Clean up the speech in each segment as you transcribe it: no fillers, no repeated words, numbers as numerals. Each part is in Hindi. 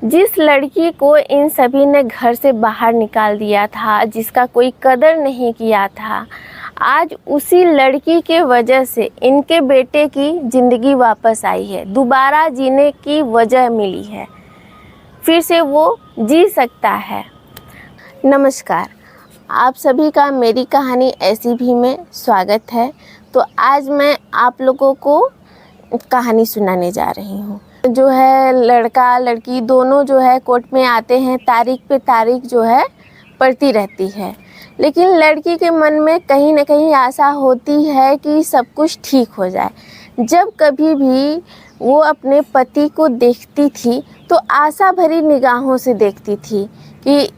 जिस लड़की को इन सभी ने घर से बाहर निकाल दिया था, जिसका कोई कदर नहीं किया था, आज उसी लड़की के वजह से इनके बेटे की ज़िंदगी वापस आई है, दोबारा जीने की वजह मिली है, फिर से वो जी सकता है। नमस्कार, आप सभी का मेरी कहानी ऐसी भी में स्वागत है। तो आज मैं आप लोगों को कहानी सुनाने जा रही हूँ। जो है लड़का लड़की दोनों जो है कोर्ट में आते हैं, तारीख पे तारीख जो है पड़ती रहती है, लेकिन लड़की के मन में कहीं ना कहीं आशा होती है कि सब कुछ ठीक हो जाए। जब कभी भी वो अपने पति को देखती थी तो आशा भरी निगाहों से देखती थी कि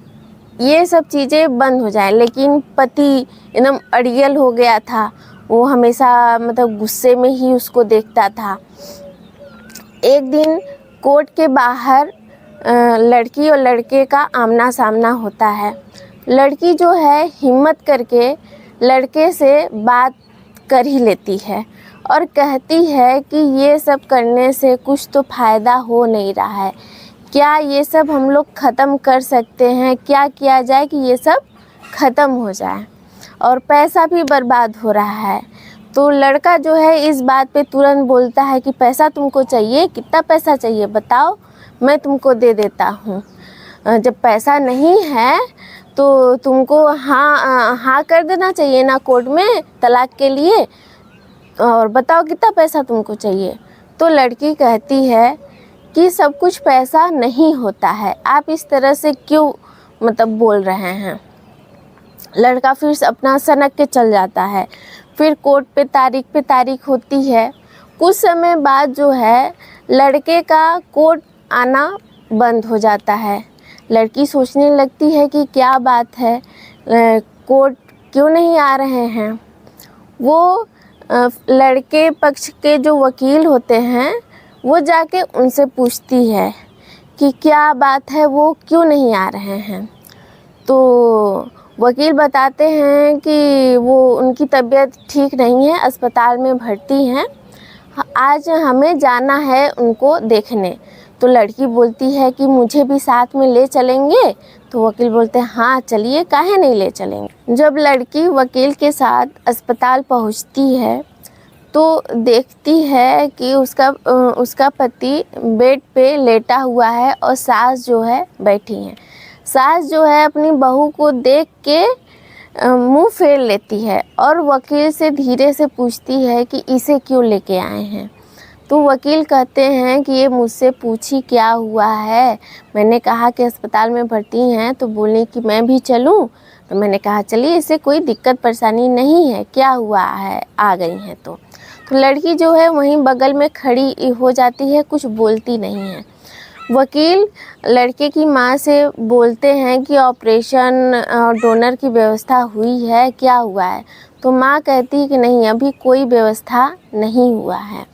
ये सब चीज़ें बंद हो जाए, लेकिन पति एकदम अड़ियल हो गया था। वो हमेशा मतलब गुस्से में ही उसको देखता था। एक दिन कोर्ट के बाहर लड़की और लड़के का आमना सामना होता है। लड़की जो है हिम्मत करके लड़के से बात कर ही लेती है और कहती है कि ये सब करने से कुछ तो फ़ायदा हो नहीं रहा है, क्या ये सब हम लोग ख़त्म कर सकते हैं, क्या किया जाए कि ये सब ख़त्म हो जाए, और पैसा भी बर्बाद हो रहा है। तो लड़का जो है इस बात पे तुरंत बोलता है कि पैसा तुमको चाहिए, कितना पैसा चाहिए बताओ, मैं तुमको दे देता हूँ। जब पैसा नहीं है तो तुमको हाँ कर देना चाहिए ना कोर्ट में तलाक के लिए, और बताओ कितना पैसा तुमको चाहिए। तो लड़की कहती है कि सब कुछ पैसा नहीं होता है, आप इस तरह से क्यों मतलब बोल रहे हैं। लड़का फिर अपना सनक के चल जाता है। फिर कोर्ट पे तारीख होती है। कुछ समय बाद जो है लड़के का कोर्ट आना बंद हो जाता है। लड़की सोचने लगती है कि क्या बात है, कोर्ट क्यों नहीं आ रहे हैं। वो लड़के पक्ष के जो वकील होते हैं वो जाके उनसे पूछती है कि क्या बात है, वो क्यों नहीं आ रहे हैं। तो वकील बताते हैं कि वो उनकी तबीयत ठीक नहीं है, अस्पताल में भर्ती हैं, आज हमें जाना है उनको देखने। तो लड़की बोलती है कि मुझे भी साथ में ले चलेंगे। तो वकील बोलते हैं हाँ चलिए, काहे नहीं ले चलेंगे। जब लड़की वकील के साथ अस्पताल पहुंचती है तो देखती है कि उसका पति बेड पे लेटा हुआ है और सास जो है बैठी हैं। सास जो है अपनी बहू को देख के मुंह फेर लेती है और वकील से धीरे से पूछती है कि इसे क्यों लेके आए हैं। तो वकील कहते हैं कि ये मुझसे पूछी क्या हुआ है, मैंने कहा कि अस्पताल में भर्ती हैं, तो बोली कि मैं भी चलूं। तो मैंने कहा चलिए, इससे कोई दिक्कत परेशानी नहीं है, क्या हुआ है, आ गई हैं। तो लड़की जो है वहीं बगल में खड़ी हो जाती है, कुछ बोलती नहीं है। वकील लड़के की माँ से बोलते हैं कि ऑपरेशन और डोनर की व्यवस्था हुई है, क्या हुआ है। तो माँ कहती है कि नहीं, अभी कोई व्यवस्था नहीं हुआ है।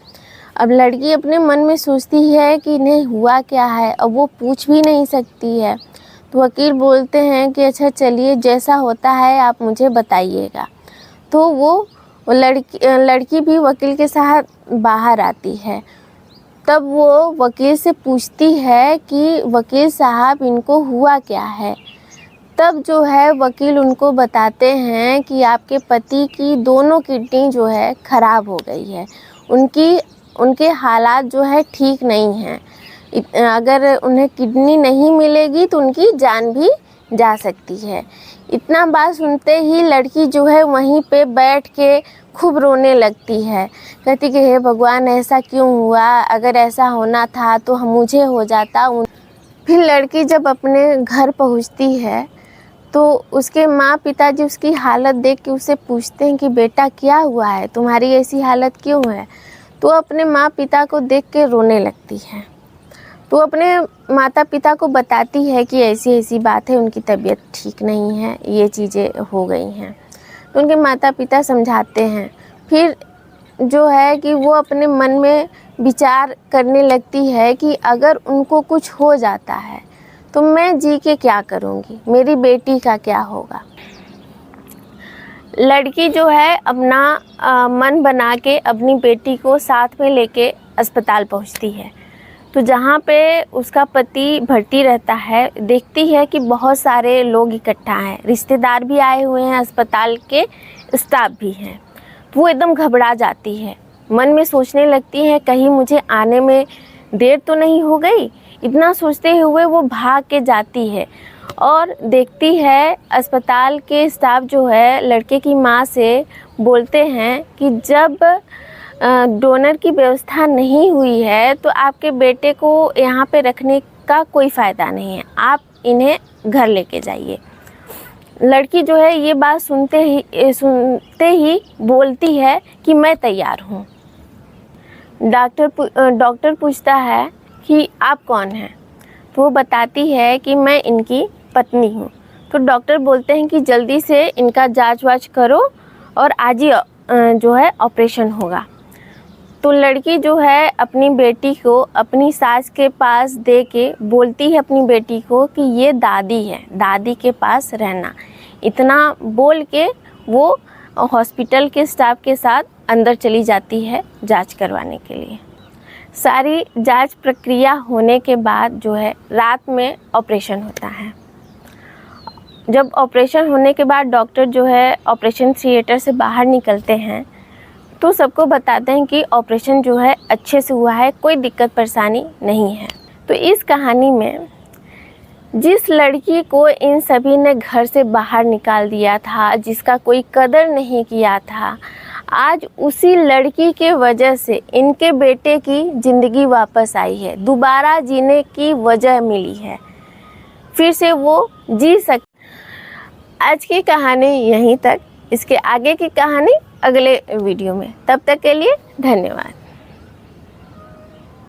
अब लड़की अपने मन में सोचती है कि नहीं हुआ क्या है, अब वो पूछ भी नहीं सकती है। तो वकील बोलते हैं कि अच्छा चलिए, जैसा होता है आप मुझे बताइएगा। तो वो लड़की भी वकील के साथ बाहर आती है। तब वो वकील से पूछती है कि वकील साहब इनको हुआ क्या है। तब जो है वकील उनको बताते हैं कि आपके पति की दोनों किडनी जो है ख़राब हो गई है, उनके हालात जो है ठीक नहीं हैं। अगर उन्हें किडनी नहीं मिलेगी तो उनकी जान भी जा सकती है। इतना बात सुनते ही लड़की जो है वहीं पे बैठ के खूब रोने लगती है। कहती कि हे भगवान, ऐसा क्यों हुआ, अगर ऐसा होना था तो मुझे हो जाता। फिर लड़की जब अपने घर पहुंचती है तो उसके माँ पिताजी उसकी हालत देख के उससे पूछते हैं कि बेटा क्या हुआ है, तुम्हारी ऐसी हालत क्यों है। तो अपने माँ पिता को देख के रोने लगती है। तो अपने माता पिता को बताती है कि ऐसी ऐसी बात है, उनकी तबीयत ठीक नहीं है, ये चीज़ें हो गई हैं। तो उनके माता पिता समझाते हैं। फिर जो है कि वो अपने मन में विचार करने लगती है कि अगर उनको कुछ हो जाता है तो मैं जी के क्या करूँगी, मेरी बेटी का क्या होगा। लड़की जो है अपना मन बना के अपनी बेटी को साथ में लेके अस्पताल पहुंचती है। तो जहाँ पे उसका पति भर्ती रहता है, देखती है कि बहुत सारे लोग इकट्ठा हैं, रिश्तेदार भी आए हुए हैं, अस्पताल के स्टाफ भी हैं। तो वो एकदम घबरा जाती है, मन में सोचने लगती है कहीं मुझे आने में देर तो नहीं हो गई। इतना सोचते हुए वो भाग के जाती है और देखती है अस्पताल के स्टाफ जो है लड़के की माँ से बोलते हैं कि जब डोनर की व्यवस्था नहीं हुई है तो आपके बेटे को यहाँ पे रखने का कोई फ़ायदा नहीं है, आप इन्हें घर लेके जाइए। लड़की जो है ये बात सुनते ही बोलती है कि मैं तैयार हूँ। डॉक्टर पूछता है कि आप कौन हैं? तो वो बताती है कि मैं इनकी पत्नी हूँ। तो डॉक्टर बोलते हैं कि जल्दी से इनका जांच वाच करो और आज ही जो है ऑपरेशन होगा। तो लड़की जो है अपनी बेटी को अपनी सास के पास दे के बोलती है अपनी बेटी को कि ये दादी है, दादी के पास रहना। इतना बोल के वो हॉस्पिटल के स्टाफ के साथ अंदर चली जाती है जांच करवाने के लिए। सारी जांच प्रक्रिया होने के बाद जो है रात में ऑपरेशन होता है। जब ऑपरेशन होने के बाद डॉक्टर जो है ऑपरेशन थिएटर से बाहर निकलते हैं तो सबको बताते हैं कि ऑपरेशन जो है अच्छे से हुआ है, कोई दिक्कत परेशानी नहीं है। तो इस कहानी में जिस लड़की को इन सभी ने घर से बाहर निकाल दिया था, जिसका कोई कदर नहीं किया था, आज उसी लड़की के वजह से इनके बेटे की ज़िंदगी वापस आई है, दोबारा जीने की वजह मिली है, फिर से वो जी सक। आज की कहानी यहीं तक, इसके आगे की कहानी अगले वीडियो में। तब तक के लिए धन्यवाद।